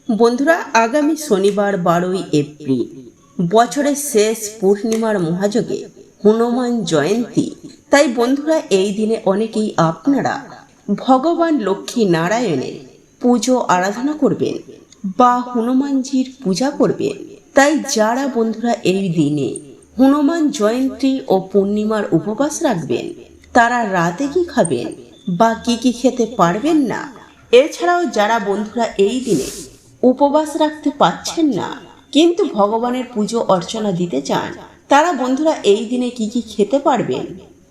বন্ধুরা, আগামী শনিবার 12ই এপ্রিল বছরের শেষ পূর্ণিমার মহাযোগে হনুমান জয়ন্তী। তাই বন্ধুরা, এই দিনে অনেকেই আপনারা ভগবান লক্ষ্মী নারায়ণের পুজো আরাধনা করবেন বা হনুমানজির পূজা করবেন। তাই যারা বন্ধুরা এই দিনে হনুমান জয়ন্তী ও পূর্ণিমার উপবাস রাখবেন, তারা রাতে কি খাবেন বা কি খেতে পারবেন না, এছাড়াও যারা বন্ধুরা এই দিনে উপবাস রাখতে পাচ্ছেন না কিন্তু ভগবানের পুজো অর্চনা দিতে চান, তারা বন্ধুরা এই দিনে কি খেতে পারবেন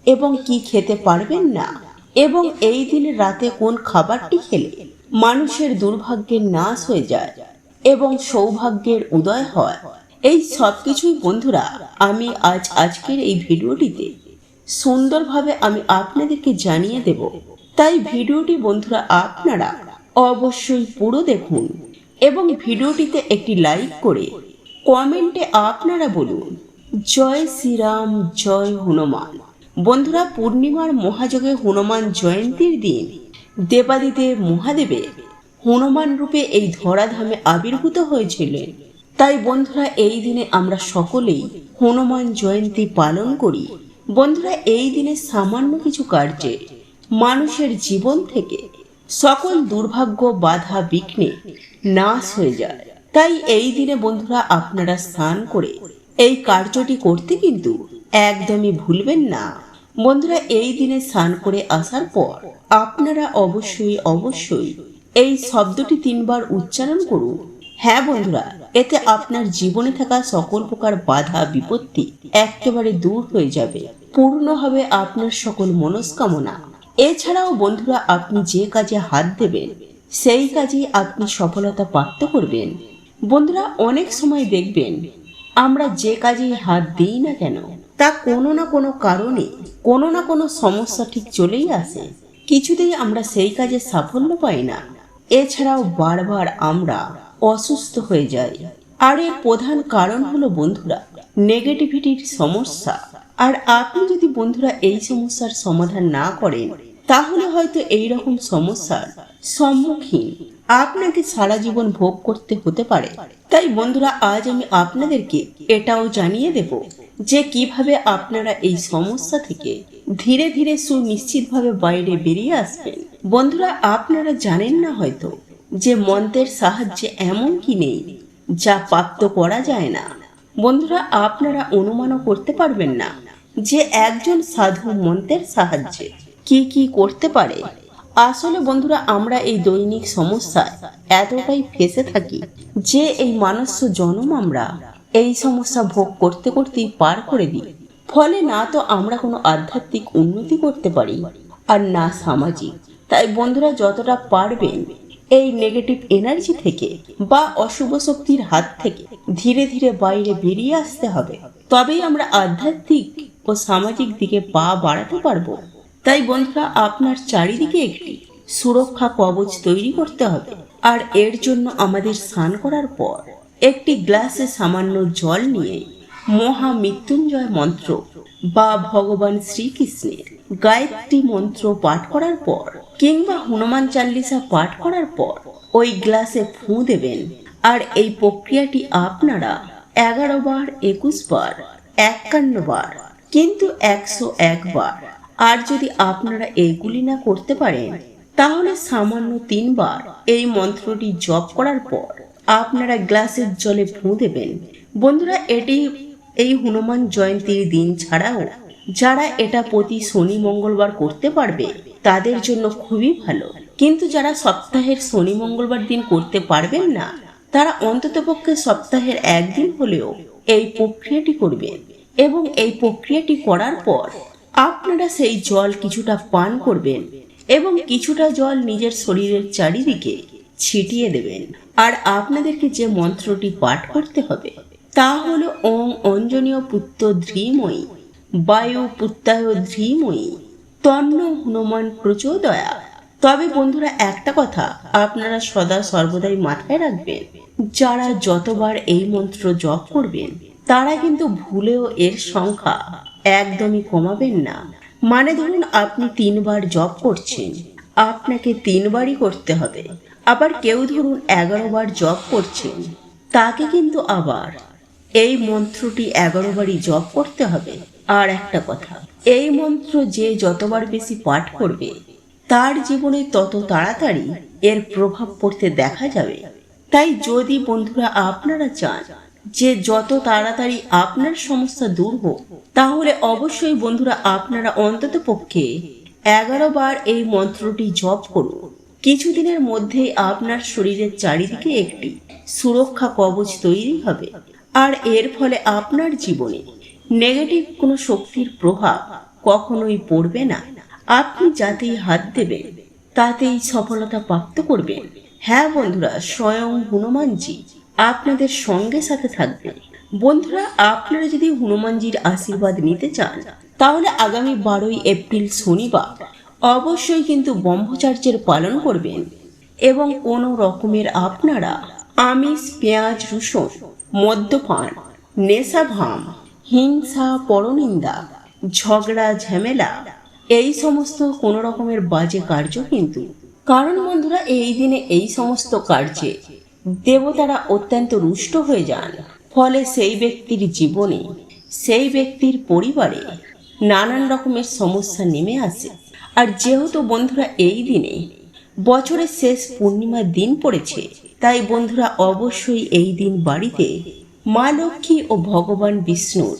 এবং কি খেতে পারবেন না, এবং এই দিনে রাতে কোন খাবারটি খেলে মানুষের দুর্ভাগ্যের নাশ হয়ে যায় এবং সৌভাগ্যের উদয় হয়, এই সব কিছুই বন্ধুরা আমি আজকের এই ভিডিওটিতে সুন্দরভাবে আমি আপনাদেরকে জানিয়ে দেব। তাই ভিডিওটি বন্ধুরা আপনারা অবশ্যই পুরো দেখুন এবং ভিডিওটিতে একটি লাইক করে কমেন্টে আপনারা বলুন জয় শ্রীরাম, জয় হনুমান। বন্ধুরা, পূর্ণিমার মহাযোগে হনুমান জয়ন্তীর দিন দেবাদিদেব মহাদেবের হনুমান রূপে এই ধরাধামে আবির্ভূত হয়েছিলেন। তাই বন্ধুরা এই দিনে আমরা সকলেই হনুমান জয়ন্তী পালন করি। বন্ধুরা, এই দিনে সামান্য কিছু কার্যে মানুষের জীবন থেকে সকল দুর্ভাগ্য বাধা বিঘ্নে নাশ হয়ে যায়। তাই এই দিনে বন্ধুরা আপনারা স্নান করে এই কার্যটি করতে কিন্তু একদমই ভুলবেন না। বন্ধুরা, এই দিনে স্নান করে আসার পর আপনারা অবশ্যই এই শব্দটি 3 বার উচ্চারণ করুন। হ্যাঁ বন্ধুরা, এতে আপনার জীবনে থাকা সকল প্রকার বাধা বিপত্তি একেবারে দূর হয়ে যাবে, পূর্ণ হবে আপনার সকল মনস্কামনা। এছাড়াও বন্ধুরা, আপনি যে কাজে হাত দেবেন সেই কাজেই আপনি সফলতা প্রাপ্ত করবেন। বন্ধুরা, অনেক সময় দেখবেন আমরা যে কাজেই হাত দিই না কেন তা কোনো না কোনো কারণে কোনো না কোনো সমস্যা ঠিক চলেই আসে, কিছুতেই আমরা সেই কাজে সাফল্য পাই না। এছাড়াও বারবার আমরা অসুস্থ হয়ে যাই। আর এর প্রধান কারণ হলো বন্ধুরা নেগেটিভিটির সমস্যা। আর আপনি যদি বন্ধুরা এই সমস্যার সমাধান না করেন, তাহলে হয়তো এই রকম সমস্যার সম্মুখীন আপনাকে সারা জীবন ভোগ করতে হতে পারে। তাই বন্ধুরা, আজ আমি আপনাদেরকে এটাও জানিয়ে দেব যে কিভাবে আপনারা এই সমস্যা থেকে ধীরে ধীরে সুনিশ্চিতভাবে বাইরে বেরিয়ে আসবেন। বন্ধুরা, আপনারা জানেন না হয়তো যে মন্ত্রের সাহায্যে এমন কি নেই যা প্রাপ্ত করা যায় না। বন্ধুরা, আপনারা অনুমানও করতে পারবেন না যে একজন সাধু মন্ত্রের সাহায্যে কি করতে পারে। আসলে বন্ধুরা, আমরা এই দৈনিক সমস্যায় এতটাই ফেসে থাকি যে এই মানস্য জন্ম আমরা এই সমস্যা ভোগ করতে করতেই পার করে দিই। ফলে না তো আমরা কোনো আধ্যাত্মিক উন্নতি করতে পারি আর না সামাজিক। তাই বন্ধুরা, যতটা পারবেন এই নেগেটিভ এনার্জি থেকে বা অশুভ শক্তির হাত থেকে ধীরে ধীরে বাইরে বেরিয়ে আসতে হবে, তবেই আমরা আধ্যাত্মিক ও সামাজিক দিকে পা বাড়াতে পারবো। তাই বন্ধুরা, আপনার চারিদিকে একটি সুরক্ষা কবচ তৈরি করতে হবে। আর এর জন্য আমাদের স্নান করার পর একটি গ্লাসে সামান্য জল নিয়ে মহামৃত্যুঞ্জয় মন্ত্র বা ভগবান শ্রীকৃষ্ণের গায়ত্রী মন্ত্র পাঠ করার পর কিংবা হনুমান চাল্লিশা পাঠ করার পর ওই গ্লাসে ফুঁ দেবেন। আর এই প্রক্রিয়াটি আপনারা 11 বার, 21 বার, 51 বার, কিন্তু 101 বার। আর যদি আপনারা এইগুলি না করতে পারেন, তাহলে সামান্য 3 বার এই মন্ত্রটি জপ করার পর আপনারা গ্লাসের জলে ফুঁ দেবেন। বন্ধুরা, এটি এই হনুমান জয়ন্তীর দিন ছাড়াও যারা এটা প্রতি শনি মঙ্গলবার করতে পারবে তাদের জন্য খুবই ভালো। কিন্তু যারা সপ্তাহের শনি মঙ্গলবার দিন করতে পারবেন না, তারা অন্ততপক্ষে সপ্তাহের একদিন হলেও এই প্রক্রিয়াটি করবেন। এবং এই প্রক্রিয়াটি করার পর আপনারা সেই জল কিছুটা পান করবেন এবং কিছুটা জল নিজের শরীরের চারিদিকে ছিটিয়ে দেবেন। আর আপনাদেরকে যে মন্ত্রটি পাঠ করতে হবে তা হলো ওং অঞ্জনীয় পুত্র ধীমহি বায়ু পুত্রায় ধীমহি তন্ন হনুমান প্রচোদয়া। তবে বন্ধুরা, একটা কথা আপনারা সদা সর্বদাই মাথায় রাখবেন, যারা যতবার এই মন্ত্র জপ করবেন তারা কিন্তু ভুলেও এর সংখ্যা একদমই কমাবেন না। মানে ধরুন আপনি 3 বার জপ করছেন, আপনাকে 3 বারই করতে হবে। আবার কেউ ধরুন 11 বার জপ করছেন, তাকে কিন্তু আবার এই মন্ত্রটি 11 বারই জপ করতে হবে। আর একটা কথা, এই মন্ত্র যে যতবার বেশি পাঠ করবে তার জীবনে তত তাড়াতাড়ি এর প্রভাব পড়তে দেখা যাবে। তাই যদি বন্ধুরা আপনারা চান যে যত তাড়াতাড়ি আপনার সমস্যা দূর হোক, তাহলে অবশ্যই বন্ধুরা আপনারা অন্তত পক্ষে 11 বার এই মন্ত্রটি জপ করুন। কিছুদিনের মধ্যেই আপনার শরীরের চারিদিকে একটি সুরক্ষা কবচ তৈরি হবে, আর এর ফলে আপনার জীবনে নেগেটিভ কোনো শক্তির প্রভাব কখনোই পড়বে না। আপনি যাতেই হাত দেবেন তাতেই সফলতা প্রাপ্ত করবেন। হ্যাঁ বন্ধুরা, স্বয়ং হনুমানজি আপনাদের সঙ্গে সাথে থাকবে। বন্ধুরা, আপনারা যদি হনুমানজির আশীর্বাদ নিতে চান, তাহলে আগামী 12ই এপ্রিল শনিবার অবশ্যই কিন্তু ব্রহ্মচর্যের পালন করবেন এবং কোনো রকমের আপনারা আমিষ, পেঁয়াজ, রসুন, মদ্যপান, নেশাভাম, হিংসা, পরনিন্দা, ঝগড়া, ঝামেলা, এই সমস্ত কোনো রকমের বাজে কার্য কিন্তু, কারণ বন্ধুরা এই দিনে এই সমস্ত কার্যে দেবতারা অত্যন্ত রুষ্ট হয়ে যান। ফলে সেই ব্যক্তির জীবনে, সেই ব্যক্তির পরিবারে নানান রকমের সমস্যা নেমে আসে। আর যেহেতু বন্ধুরা এই দিনে বছরের শেষ পূর্ণিমার দিন পড়েছে, তাই বন্ধুরা অবশ্যই এই দিন বাড়িতে মা লক্ষ্মী ও ভগবান বিষ্ণুর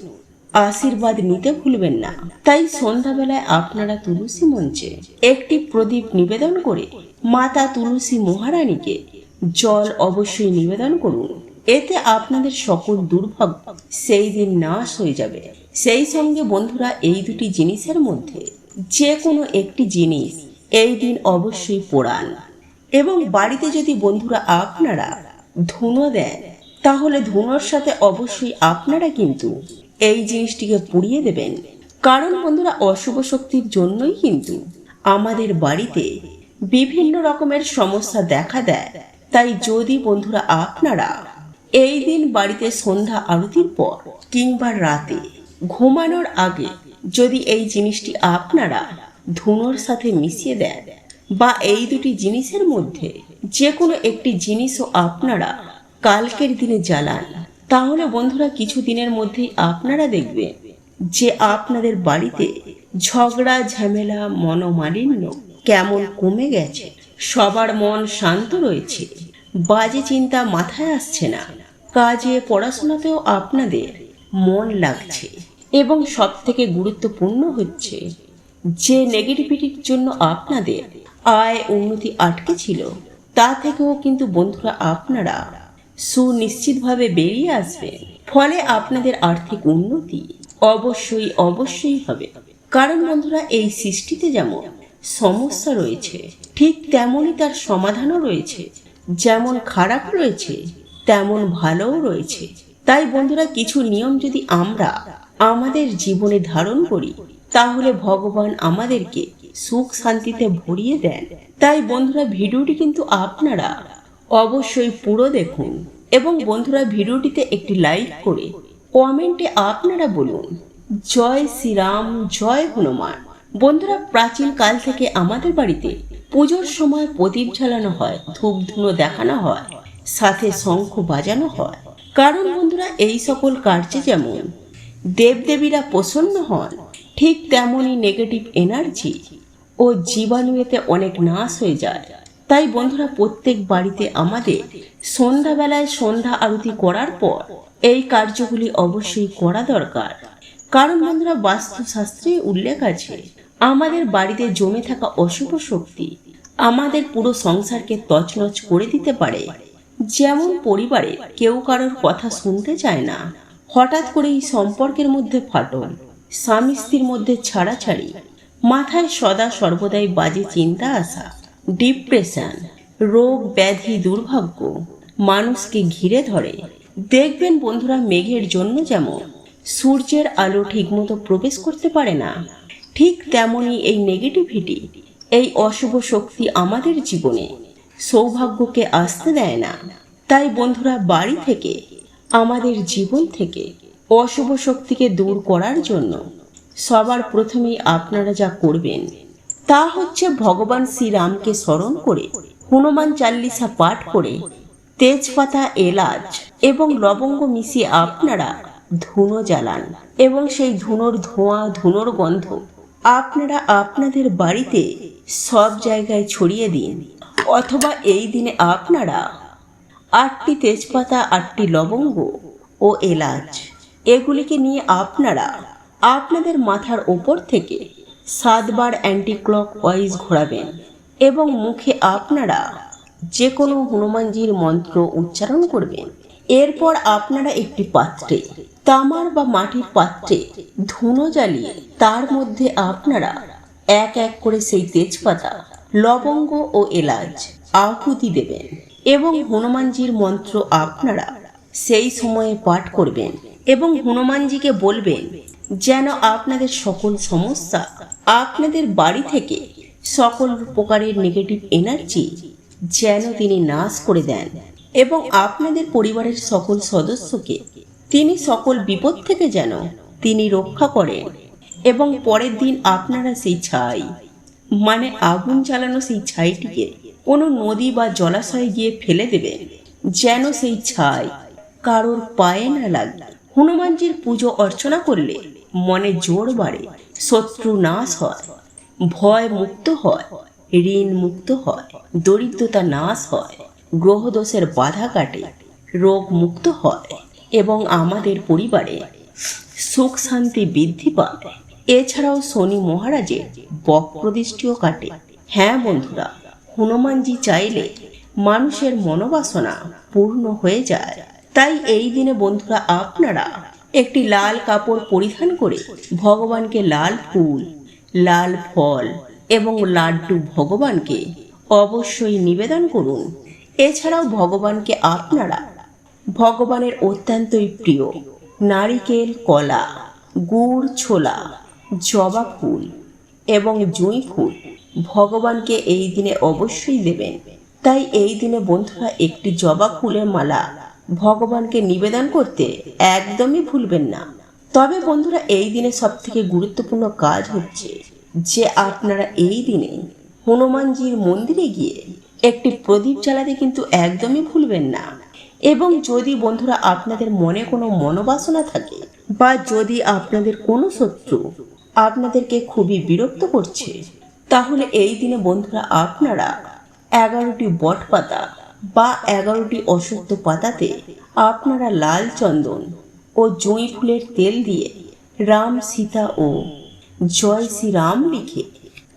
আশীর্বাদ নিতে ভুলবেন না। তাই সন্ধ্যাবেলায় আপনারা তুলসী মঞ্চে একটি প্রদীপ নিবেদন করে মাতা তুলসী মহারানীকে জল অবশ্যই নিবেদন করুন। এতে আপনাদের সকল দুর্ভাগ্য সেই দিন নাশ হয়ে যাবে। সেই সঙ্গে বন্ধুরা এই দুটি জিনিসের মধ্যে যে কোনো একটি জিনিস এই দিন অবশ্যই পোড়ান। এবং বাড়িতে যদি বন্ধুরা আপনারা ধুনো দেন, তাহলে ধুনোর সাথে অবশ্যই আপনারা কিন্তু এই জিনিসটিকে পুড়িয়ে দেবেন। কারণ বন্ধুরা অশুভ শক্তির জন্যই কিন্তু আমাদের বাড়িতে বিভিন্ন রকমের সমস্যা দেখা দেয়। তাই যদি বন্ধুরা আপনারা এই দিন বাড়িতে সন্ধ্যা আরতির পর কিংবা রাতে ঘুমানোর আগে যদি এই জিনিসটি আপনারা ধুনোর সাথে মিশিয়ে দেন, বা এই দুটি জিনিসের মধ্যে যে কোনো একটি জিনিসও আপনারা কালকের দিনে জ্বালান, তাহলে বন্ধুরা কিছু দিনের মধ্যেই আপনারা দেখবেন যে আপনাদের বাড়িতে ঝগড়া, ঝামেলা, মনোমালিন্য কেমন কমে গেছে। সবার মন শান্ত রয়েছে, বাজে চিন্তা মাথায় আসছে না, কাজে পড়াশোনাতেও আপনাদের মন লাগছে। এবং সব থেকে গুরুত্বপূর্ণ হচ্ছে যে নেগেটিভিটির জন্য আপনাদের আয় উন্নতি আটকে ছিল, তা থেকেও কিন্তু বন্ধুরা আপনারা সুনিশ্চিতভাবে বেরিয়ে আসবেন। ফলে আপনাদের আর্থিক উন্নতি অবশ্যই অবশ্যই হবে। কারণ বন্ধুরা এই সৃষ্টিতে যেমন সমস্যা রয়েছে, ঠিক তেমনই তার সমাধানও রয়েছে। যেমন খারাপ রয়েছে তেমন ভালোও রয়েছে। তাই বন্ধুরা কিছু নিয়ম যদি আমরা আমাদের জীবনে ধারণ করি, তাহলে ভগবান আমাদেরকে সুখ শান্তিতে ভরিয়ে দেন। তাই বন্ধুরা ভিডিওটি কিন্তু আপনারা অবশ্যই পুরো দেখুন এবং বন্ধুরা ভিডিওটিতে একটি লাইক করে কমেন্টে আপনারা বলুন জয় শ্রীরাম, জয় হনুমান। বন্ধুরা প্রাচীন কাল থেকে আমাদের বাড়িতে পুজোর সময় প্রদীপ জ্বালানো হয়, ধূপ ধুনো দেখানো হয়, সাথে শঙ্খ বাজানো হয়। কারণ বন্ধুরা এই সকল কার্যে যেমন দেবদেবীরা প্রসন্ন হন, ঠিক তেমনই নেগেটিভ এনার্জি ও জীবাণু এতে অনেক নাশ হয়ে যায়। তাই বন্ধুরা প্রত্যেক বাড়িতে আমাদের সন্ধ্যাবেলায় সন্ধ্যা আরতি করার পর এই কার্যগুলি অবশ্যই করা দরকার। কারণ বন্ধুরা বাস্তুশাস্ত্রে উল্লেখ আছে আমাদের বাড়িতে জমে থাকা অশুভ শক্তি আমাদের পুরো সংসারকে তছনছ করে দিতে পারে। যেমন পরিবারে কেউ কারোর কথা শুনতে চায় না, হঠাৎ করেই সম্পর্কের মধ্যে ফাটল, স্বামী স্ত্রীর মধ্যে ছাড়াছাড়ি, মাথায় সদা সর্বদাই বাজে চিন্তা আসা, ডিপ্রেশন, রোগ ব্যাধি, দুর্ভাগ্য মানুষকে ঘিরে ধরে। দেখবেন বন্ধুরা মেঘের জন্য যেমন সূর্যের আলো ঠিকমতো প্রবেশ করতে পারে না, ঠিক তেমনই এই নেগেটিভিটি, এই অশুভ শক্তি আমাদের জীবনে সৌভাগ্যকে আসতে দেয় না। তাই বন্ধুরা বাড়ি থেকে, আমাদের জীবন থেকে অশুভ শক্তিকে দূর করার জন্য সবার প্রথমেই আপনারা যা করবেন তা হচ্ছে ভগবান শ্রীরামকে স্মরণ করে হনুমান চাল্লিশা পাঠ করে তেজপাতা, এলাচ এবং লবঙ্গ মিশিয়ে আপনারা ধুনো জ্বালান এবং সেই ধুনোর গন্ধ আপনারা আপনাদের বাড়িতে সব জায়গায় ছড়িয়ে দিন। অথবা এই দিনে আপনারা 8টি তেজপাতা, 8টি লবঙ্গ ও এলাচ এগুলিকে নিয়ে আপনারা আপনাদের মাথার ওপর থেকে 7 বার অ্যান্টি ক্লক ওয়াইজ ঘোরাবেন এবং মুখে আপনারা যে কোনো হনুমানজির মন্ত্র উচ্চারণ করবেন। এরপর আপনারা একটি পাত্রে, তামার বা মাটির পাত্রে ধুনো জ্বালিয়ে তার মধ্যে আপনারা এক এক করে সেই তেজপাতা, লবঙ্গ ও এলাচ আহুতি দেবেন এবং হনুমানজির মন্ত্র আপনারা সেই সময়ে পাঠ করবেন এবং হনুমানজিকে বলবেন যেন আপনাদের সকল সমস্যা, আপনাদের বাড়ি থেকে সকল প্রকারের নেগেটিভ এনার্জি যেন তিনি নাশ করে দেন এবং আপনাদের পরিবারের সকল সদস্যকে তিনি সকল বিপদ থেকে যেন তিনি রক্ষা করেন। এবং পরের দিন আপনারা সেই ছাই, মানে আগুন জ্বালানো সেই ছাইটিকে কোনো নদী বা জলাশয়ে গিয়ে ফেলে দেবেন যেন সেই ছাই কারোর পায়ে না লাগে। হনুমানজির পুজো অর্চনা করলে মনে জোর বাড়ে, শত্রু নাশ হয়, ভয় মুক্ত হয়, ঋণ মুক্ত হয়, দরিদ্রতা নাশ হয়, গ্রহদোষের বাধা কাটে, রোগ মুক্ত হয় এবং আমাদের পরিবারে সুখ শান্তি বৃদ্ধি পায়। এছাড়াও শনি মহারাজের বক্রদৃষ্টিও কাটে। হ্যাঁ বন্ধুরা, হনুমানজি চাইলে মানুষের মনোবাসনা পূর্ণ হয়ে যায়। তাই এই দিনে বন্ধুরা আপনারা একটি লাল কাপড় পরিধান করে ভগবানকে লাল ফুল, লাল ফল এবং লাড্ডু ভগবানকে অবশ্যই নিবেদন করুন। এছাড়াও ভগবানকে আপনারা ভগবানের অত্যন্তই প্রিয় নারিকেল, কলা, গুড়, ছোলা, জবা ফুল এবং জুঁই ফুল ভগবানকে এই দিনে অবশ্যই দেবেন। তাই এই দিনে বন্ধুরা একটি জবা ফুলের মালা ভগবানকে নিবেদন করতে একদমই ভুলবেন না। তবে বন্ধুরা এই দিনে সবথেকে গুরুত্বপূর্ণ কাজ হচ্ছে যে আপনারা এই দিনে হনুমানজির মন্দিরে গিয়ে একটি প্রদীপ জ্বালাতে কিন্তু একদমই ভুলবেন না। এবং যদি বন্ধুরা আপনাদের মনে কোনো মনোবাসনা থাকে বা যদি আপনাদের কোনো শত্রু আপনাদেরকে খুবই বিরক্ত করছে, তাহলে এই দিনে বন্ধুরা আপনারা 11টি বট পাতা বা 11টি অশ্বত্থ পাতাতে আপনারা লাল চন্দন ও জুঁই ফুলের তেল দিয়ে রাম, সীতা ও জয় শ্রীরাম লিখে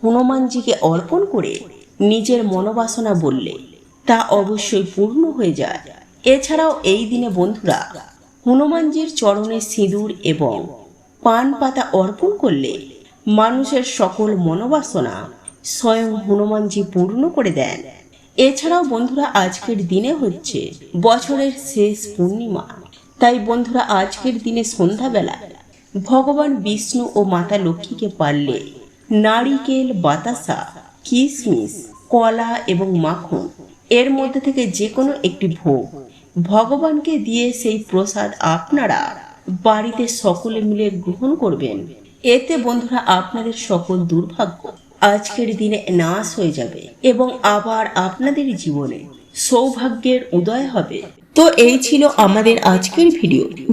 হনুমানজিকে অর্পণ করে নিজের মনোবাসনা বললে তা অবশ্যই পূর্ণ হয়ে যায়। এছাড়াও এই দিনে বন্ধুরা হনুমানজির চরণে সিঁদুর এবং পান পাতা অর্পণ করলে মানুষের সকল মনোবাসনা স্বয়ং হনুমানজি পূর্ণ করে দেন। এছাড়াও বন্ধুরা আজকের দিনে হচ্ছে বছরের শেষ পূর্ণিমা। তাই বন্ধুরা আজকের দিনে সন্ধ্যাবেলা ভগবান বিষ্ণু ও মাতা লক্ষ্মীকে পারলে নারিকেল, বাতাসা, কিশমিশ, কলা এবং মাখন এর মধ্যে থেকে যে কোনো একটি ভোগ ভগবানকে দিয়ে সেই প্রসাদ আপনারা বাড়িতে সকলে মিলে গ্রহণ করবেন। এতে বন্ধুরা আপনাদের সকল দুর্ভাগ্য আজকের দিনে নাশ হয়ে যাবে এবং আবার আপনাদের জীবনে সৌভাগ্যের উদয় হবে। তো এই ছিল আমাদের আজকের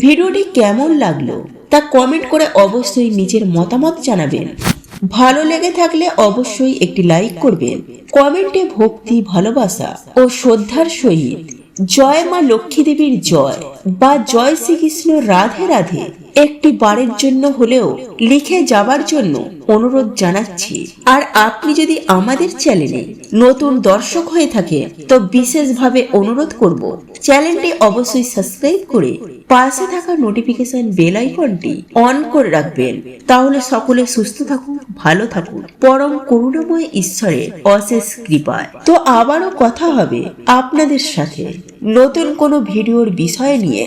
ভিডিওটি কেমন লাগলো তা কমেন্ট করে অবশ্যই নিজের মতামত জানাবেন। ভালো লেগে থাকলে অবশ্যই একটি লাইক করবেন। কমেন্টে ভক্তি, ভালোবাসা ও শ্রদ্ধার সহিত জয় মা লক্ষ্মী দেবীর জয় বা জয় শ্রীকৃষ্ণ রাধে রাধে একটি বারের জন্য হলেও লিখে যাবার জন্য অনুরোধ জানাচ্ছি। আর আপনি যদি আমাদের চ্যানেলে নতুন দর্শক হয়ে থাকে তো বিশেষভাবে অনুরোধ করব চ্যানেলটি অবশ্যই সাবস্ক্রাইব করে পাশে থাকা নোটিফিকেশন বেল আইকনটি অন করে রাখবেন। তাহলে সকলে সুস্থ থাকুন, ভালো থাকুন, পরম করুণাময় ঈশ্বরের অশেষ কৃপায়। তো আবারও কথা হবে আপনাদের সাথে নতুন কোনো ভিডিওর বিষয় নিয়ে।